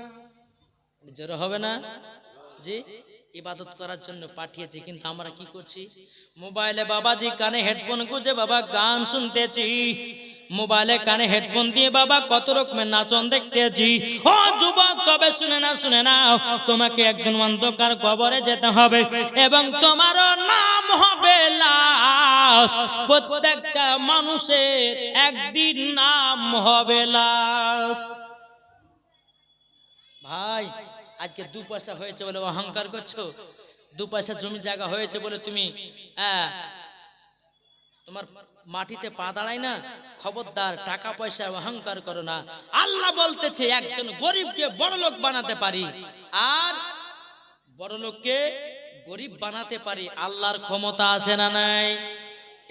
S1: জোরে হবে না? জি, ইবাদত করার জন্য পাঠিয়েছি, কিন্তু আমরা কি করছি? মোবাইলে বাবাজি কানে হেডফোন গুঁজে বাবা গান শুনতেছি, মোবাইলে কানে হেডফোন দিয়ে বাবা কত রকমের নাচন দেখতেছি। ও যুবক, তবে শুনে নাও, তোমাকে একদিন অন্ধকার কবরে যেতে হবে এবং তোমার নাম হবে লাশ। প্রত্যেকটা মানুষের একদিন নাম হবে লাশ। ভাই, আজকে 2 পয়সা হয়েছে বলে অহংকার করছো, 2 পয়সা জমি জায়গা হয়েছে বলে তুমি তোমার মাটিতে পা দাঁড়ায় না। খবরদার, টাকা পয়সা অহংকার করো না। আল্লাহ বলতেছে একজন গরিবকে বড় লোক বানাতে পারি, আর বড় লোককে গরিব বানাতে পারি। আল্লাহর ক্ষমতা আছে না নাই?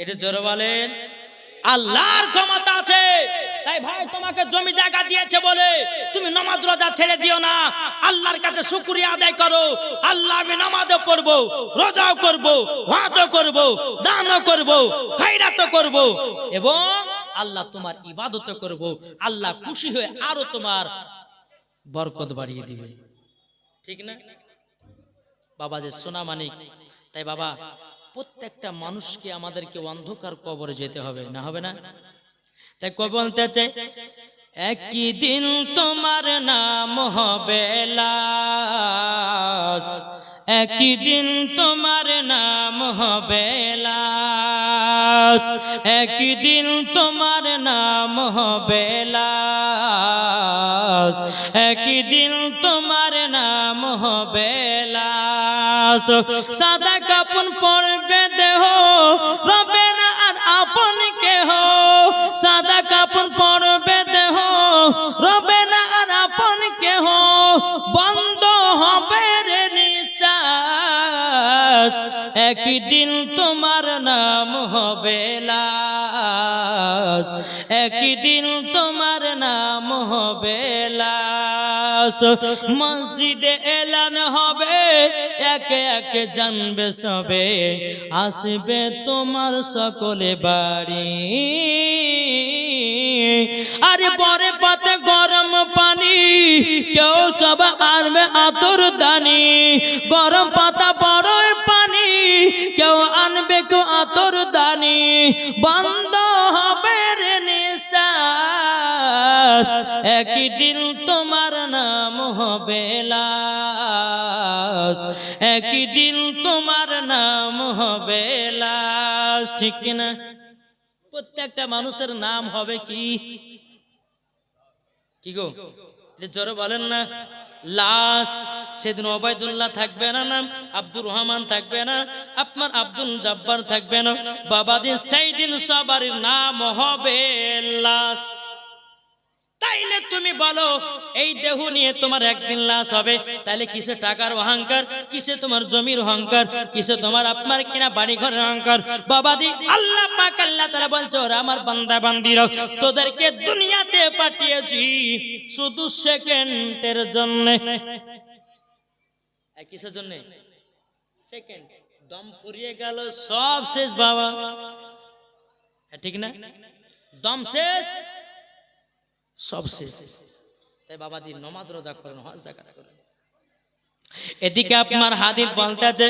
S1: এটা জোরে বলেন। আল্লাহর ক্ষমতা আছে। তাই ভাই, তোমাকে জমি জায়গা দিয়েছে বলে তুমি নামাজ রোজা ছেড়ে দিও না। আল্লাহর কাছে শুকরিয়া আদায় করো। আল্লাহ, আমি নামাজও পড়বো, রোজাও করবো, হজও করবো, দানও করবো, খায়রাতও করবো এবং আল্লাহ তোমার ইবাদতও করবো। আল্লাহ খুশি হয়ে আরো তোমার বরকত বাড়িয়ে দিবে। ঠিক না বাবা? যে সোনা মানিক, তাই বাবা প্রত্যেকটা মানুষকে আমাদেরকে অন্ধকার কবরে যেতে হবে, না হবে না? তাই কবি বলতেছে একই দিন তোমার নাম হবে লাশ, একই দিন তোমার নাম হবে লাশ, একই দিন তোমার নাম হবে লাশ, একই দিন তোমার নাম হবে লাশ। সাদা কাপন পরবে দেহ, রবে না আর আপন কেহ। সাদা কাপন পরবে দেহ, রবে না আর আপন কেহ। বন্ধ হবে রে নিঃশ্বাস, একই দিন তোমার নাম হবে লাশ, একই দিন তোমার নাম হবে লাশ। মসজিদে এলান হবে, একে একে জানবে সবে, আসবে তোমার সকলে বাড়ি। আরে পরে পাতে গরম পানি, কেউ চবা আনবে আতর দানি। গরম পাতা বড় পানি, কেউ আনবে কেউ আতর দানি। বন্ধ হবে রে নিঃশ্বাস, একই দিন তোমার নাম হবে লাশ, একই দিন তোমার নাম হবে লাশ। ঠিক কিনা? প্রত্যেকটা মানুষের নাম হবে কি? কি গো, জোরে বলেন না? লাশ। সেদিন ওবায়দুল্লাহ থাকবে না, নাম আব্দুর রহমান থাকবে না, আপনার আব্দুল জব্বার থাকবে না। বাবাজি সেই দিন সবার নাম হবে লাশ। তাইলে তুমি বলো, এই দেহ নিয়ে তোমার একদিন লাশ হবে, তাইলে কিসে টাকার অহংকার, কিসে তোমার জমির অহংকার, কিসে তোমার আপনার কিনা বাড়ি ঘরের অহংকার? বাবাজি আল্লাহ পাক আল্লাহ তাআলা বলছে, ওরা আমার বান্দা বান্দিরা, তোদেরকে দুনিয়াতে পাঠিয়েছি শুধু সেকেন্ডের জন্য। কিসের জন্য? সেকেন্ড। দম ফুরিয়ে গেল, সব শেষ বাবা। ঠিক না? দম শেষ, সব শেষ। তাই বাবাজি নামাজ রোজা করেন, হজ যাকাত করেন। এদিকে আপনার হাদিস বলতেছে,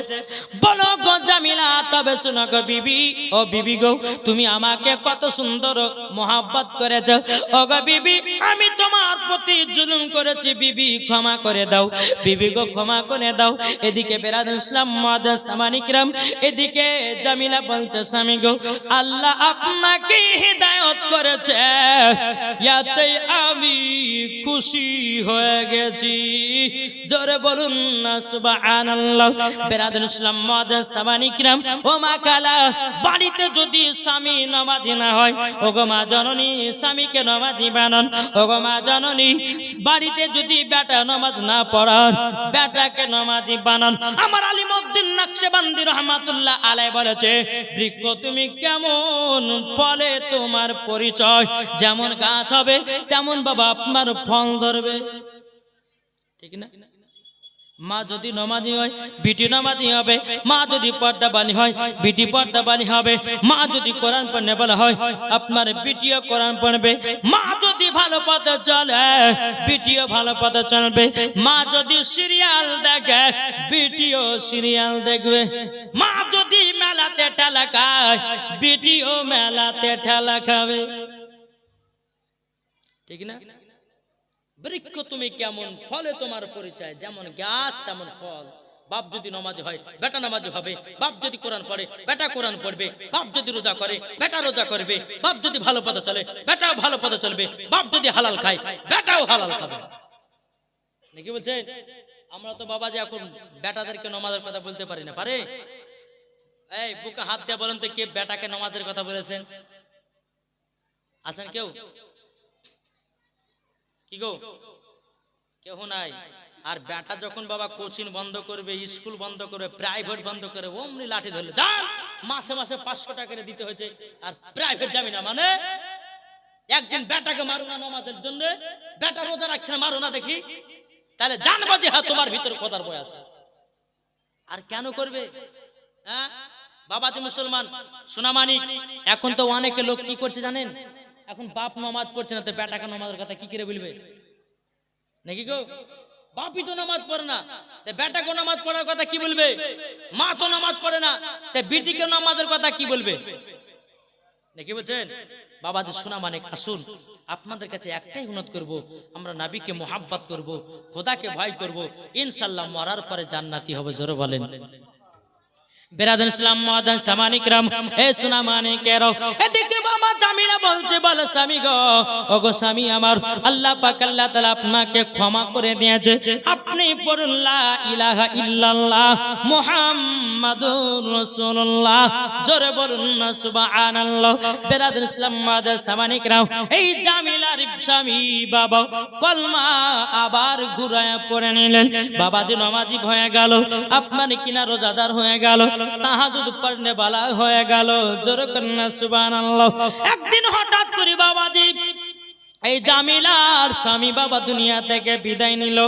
S1: বলো গো জামিলা, তবে শোনো গো বিবি, ও বিবি গো, তুমি আমাকে কত সুন্দর মোহাব্বত করেছো। ও গো বিবি, আমি তোমার প্রতি জুলুম করেছি, বিবি ক্ষমা করে দাও, বিবি গো ক্ষমা করে দাও। এদিকে বেরাদুল ইসলাম মুআদ্দাস সামানি কিরাম, এদিকে জামিলা বলছে স্বামী গো, আল্লাহ আপনাকে হিদায়াত করেছে, ইয়াতে আমি খুশি হয়ে গেছি। জোরে বলুন না সুবহানাল্লাহ। বেরাদুল ইসলাম মুআদ্দাস সামানি কিরাম, ও মা কালা, বাড়িতে যদি স্বামী নামাজি না হয়, ও গো মা জননী স্বামীকে নামাজি বানান। ও গো মা জননী, বাড়িতে যদি বেটা নামাজ না পড়ান, বেটাকে নামাজি বানান। আমার আলিমউদ্দিন নকশবন্দি রহমাতুল্লাহ আলাইহি বলেছে, বৃক্ষ তুমি কেমন ফলে তোমার পরিচয়, যেমন গাছ হবে তেমন বাবা আপনার ফল ধরবে, ঠিক না? মা যদি নামাজি হয়, বিটি নামাজি হবে। মা যদি পর্দাবানী হয়, বিটি পর্দাবানী হবে। মা যদি কোরআন পড়তে বলা হয়, আপনার বিটিও কোরআন পড়বে। মা যদি ভালো পথে চলে, বিটিও ভালো পথে চলবে। মা যদি সিরিয়াল দেখে, বিটিও সিরিয়াল দেখবে। মা যদি মেলাতে ঠেলা খায়, বিটিও মেলাতে ঠেলা খাবে, ঠিক না? বৃক্ষ তুমি কেমন ফলে তোমার পরিচয়, যেমন গাছ তেমন ফল। বাপ যদি নামাজি হয়, বেটা নামাজি হবে। বাপ যদি কোরআন পড়ে, বেটা কোরআন পড়বে। বাপ যদি রোজা করে, বেটা রোজা করবে। বাপ যদি ভালো পথে চলে, বেটাও ভালো পথে চলবে। বাপ যদি হালাল খায়, বেটাও হালাল খাবে, নাকি বলছে? আমরা তো বাবা যে এখন বেটাদেরকে নামাজের কথা বলতে পারি না, পারে? এই বুকে হাত দিয়ে বলেন তো, কে বেটাকে নামাজের কথা বলেছেন? আছেন কেউ? কি গো, কেউ নাই? আর বেটা যখন বাবা কোচিং বন্ধ করবে, স্কুল বন্ধ করবে, প্রাইভেট বন্ধ করে, অমনি লাঠি ধরলে যান, মাসে মাসে 500 টাকা করে দিতে হয়েছে, আর প্রাইভেট যাবি না মানে? একদিন বেটাকে মারো না নামাজের জন্য, বেটা রোজা রাখছে না, মারো না দেখি, তাহলে জানবা যে হ্যাঁ তোমার ভিতরে কথার বই আছে। আর কেন করবে? হ্যাঁ বাবা যে মুসলমান সোনামানিক, এখন তো অনেকে লোক কি করছে জানেন? এখন বাপ নামাজ পড়ছে না, তো বেটাকে নামাজের কথা কি করে বলবে, নাকি গো? বাপই তো নামাজ পড়ে না, তো বেটাকে নামাজ পড়ার কথা কি বলবে? মা তো নামাজ পড়ে না, তো বেটিকে নামাজের কথা কি বলবে, নাকি বলছেন? বাবাদের সোনামানিক, আসুন আপনাদের কাছে একটাই অনুরোধ করব, আমরা নবীকে মোহাব্বত করব, খোদাকে ভয় করব, ইনশাআল্লাহ মরার পরে জান্নাতি হবে। জোরে বলেন। বেরাদুল ইসলাম মুআদ্দাস সামানি কিরাম, এ সোনামানিকেরা, এদিকে বাবা জামিলা বলছে, বলে স্বামী গো, ও গো স্বামী আমার, আল্লাহ পাক আল্লাহ তাআলা আপনাকে ক্ষমা করে দিয়েছে, আপনি পড়ুন লা ইলাহা ইল্লাল্লাহ মুহাম্মাদুর রাসূলুল্লাহ। জোরে বলুন না সুবহানাল্লাহ। বেরাদুল ইসলাম মুআদ্দাস সামানি কিরাম, এই জামিলার স্বামী বাবা কলমা আবার ঘুরায় পড়ে নিলেন। বাবাজি নামাজি হয়ে গেল, আপনার কিনা রোজাদার হয়ে গেল, তাহাজ্জুদ পড়নে वाला হয়ে গেল। জোরে করুন না সুবহানাল্লাহ। একদিন হঠাৎ করে বাবাজি এই জামিলার স্বামী বাবা দুনিয়া থেকে বিদায় নিল।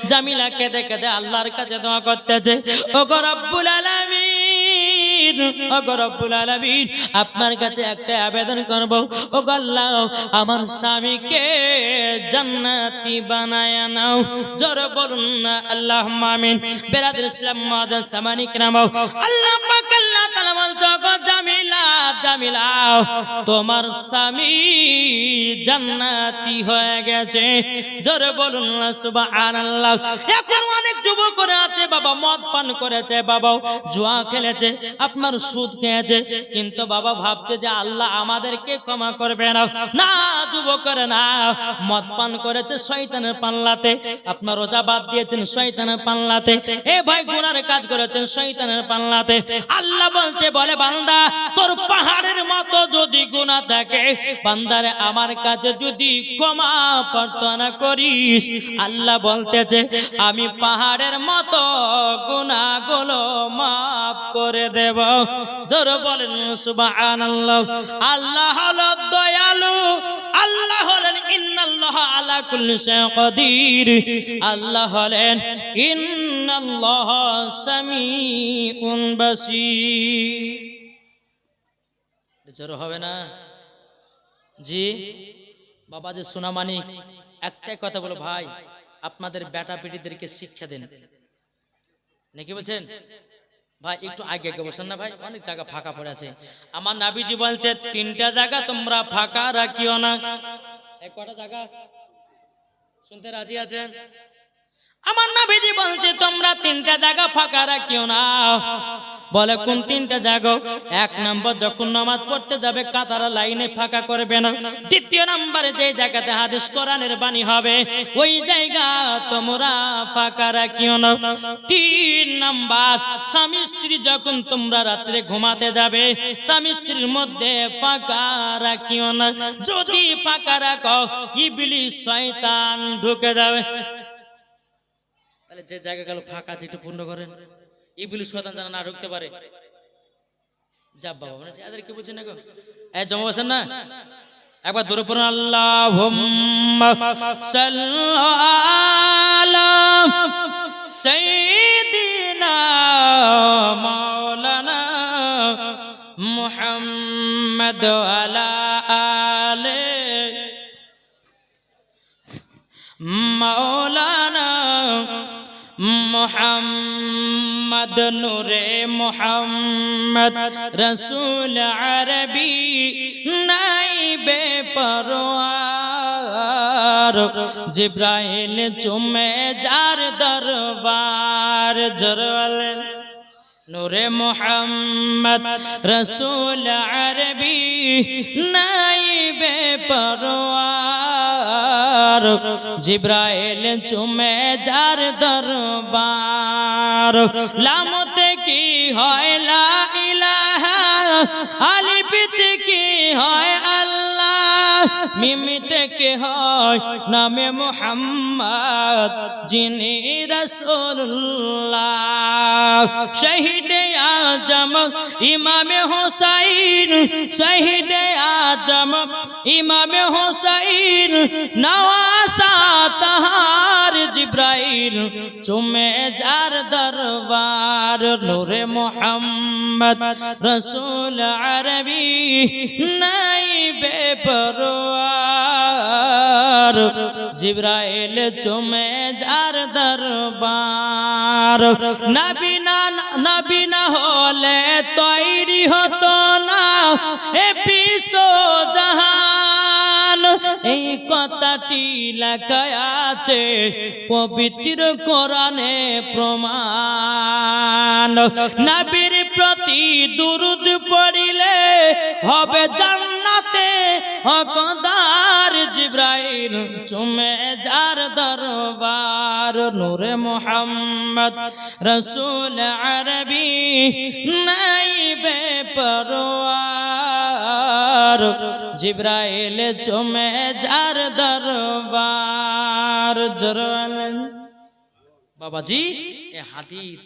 S1: জামিলা কেঁদে কেঁদে আল্লাহর কাছে দোয়া করতেছে, ও গো রব্বুল আলামিন, ও গো রব্বুল আলামিন, আপনার কাছে একটা আবেদন করব, ও গো আল্লাহ, আমার স্বামীকে জান্নাতি বানায় নাও। জোরে বলুন না আল্লাহুম্মা আমিন। বেরাদুল ইসলাম মুআদ্দাস সামানি কিরাম, আল্লাহ পাক আল্লাহ তাআলা বলছে, ও গো জামিলা, জামিলা, তোমার স্বামী জান্নাতি হয়ে গেছে। জোরে বলুন না সুবহানাল্লাহ। এখন অনেক যুবকরা আছে বাবা, মদ পান করেছে, বাবা জুয়া খেলেছে, আপনার সুদ খেয়েছে, কিন্তু বাবা ভাবছে যে আল্লাহ আমাদেরকে ক্ষমা করবে না। না যুবকরা, না, মদ পান করেছে শয়তানের পাল্লাতে, আপনার রোজা বাদ দিয়েছেন শয়তানের পাল্লাতে, এ ভাই গুনার কাজ করেছেন শয়তানের পাল্লাতে। আল্লাহ বলছে, বলে বান্দা, তোর পাহাড়ের মতো যদি গুনাহ থাকে, বান্দারে আমার কাছে যদি ক্ষমা প্রার্থনা করিস, আল্লাহ বলতেছে আমি পাহাড়ের মতো গুনাহগুলো মাফ করে দেব। জোরে বলেন সুবহানাল্লাহ। আল্লাহ হলো দয়ালু, আল্লাহ হলেন ইন্নাল্লাহ আলা কুল্লি শাইইন কাদির, আল্লাহ হলেন ইন্নাল্লাহ সামিউন বাসীর। জোরে হবে না জি? বাবা যে সোনামানি, একটাই কথা বলো ভাই, আপনাদের বেটা বেটিদেরকে শিক্ষা দেন, নাকি বলছেন? ভাই একটু আগে আগে বসেন না ভাই, অনেক জায়গা ফাঁকা পড়ে আছে। আমার নবীজি বলছে 3টা জায়গা তোমরা ফাঁকা রাখিও না। কটা জায়গা? শুনতে রাজি আছেন? আমার নবীজি বলছে তোমরা তিনটা জায়গা ফাঁকা রাখিও না। বলে কোন তিনটা জায়গা? এক নম্বর যখন নামাজ পড়তে যাবে কাতারা লাইনে ফাঁকা করবে না। দ্বিতীয় নম্বরে যে জায়গাতে হাদিস কোরআনের বাণী হবে ওই জায়গা তোমরা ফাঁকা রাখিও না। তিন নাম্বার, স্বামী স্ত্রী যখন তোমরা রাত্রে ঘুমাতে যাবে স্বামী স্ত্রীর মধ্যে ফাঁকা রাখিও না। যদি ফাঁকা রাখো ইবলিস শয়তান ঢুকে যাবে। তাহলে যে জায়গা গেল ফাঁকা আছে একটু পূর্ণ করেন, ইবলিস শয়তান যেন না ঢুকতে পারে। যা বাবা মানে যাদের কি বলছেন না গো, এই জমা বসেন না, একবার দূরে পড়ুন আল্লাহুম্মা সাল্লি আলা সাইয়্যিদিনা মাওলানা মুহাম্মদ আলা আলে মাওলানা মুহাম্মদ নূরে মুহাম্মদ রসুল আরবি নাইবে পরওয়ার জিব্রাইল চুমে যার দরবার জরওয়ালেন নূরে মুহাম্মদ রসুল আরবি নাইবে পরওয়ার জিব্রাইল চুমে যার দরবার। লামতে কি হয় লা ইলাহা, আলিফতে কি হয় আল্লাহ, মিমতে কি হয় নামে মুহাম্মদ যিনি রাসূলুল্লাহ। শহীদে আজম ইমামে হোসাইন, শহীদে আজম ইমামে হোসাইন নওয়াসা তাহার জিব্রাইল চুমে যার দরবার নূরে মুহাম্মদ রসুল আরবি নাইবে পরওয়ার জিব্রাইল চুমে যার দরবার। নবী না হলে তৈরি হতো না এ বিশ্ব জাহান। এই কথাটি লেখা আছে পবিত্র কোরআনে প্রমাণ। নবীর প্রতি দুরূদ পড়িলে হবে জান্নাতে হকদার জিব্রাইল চুমে যার দরবার নূরে মুহাম্মদ রসুল আরবি নাইবে পরওয়ার জিব্রাইল চুমে যার দরবার জরওয়ালেন। বাবাজি এ হাদিস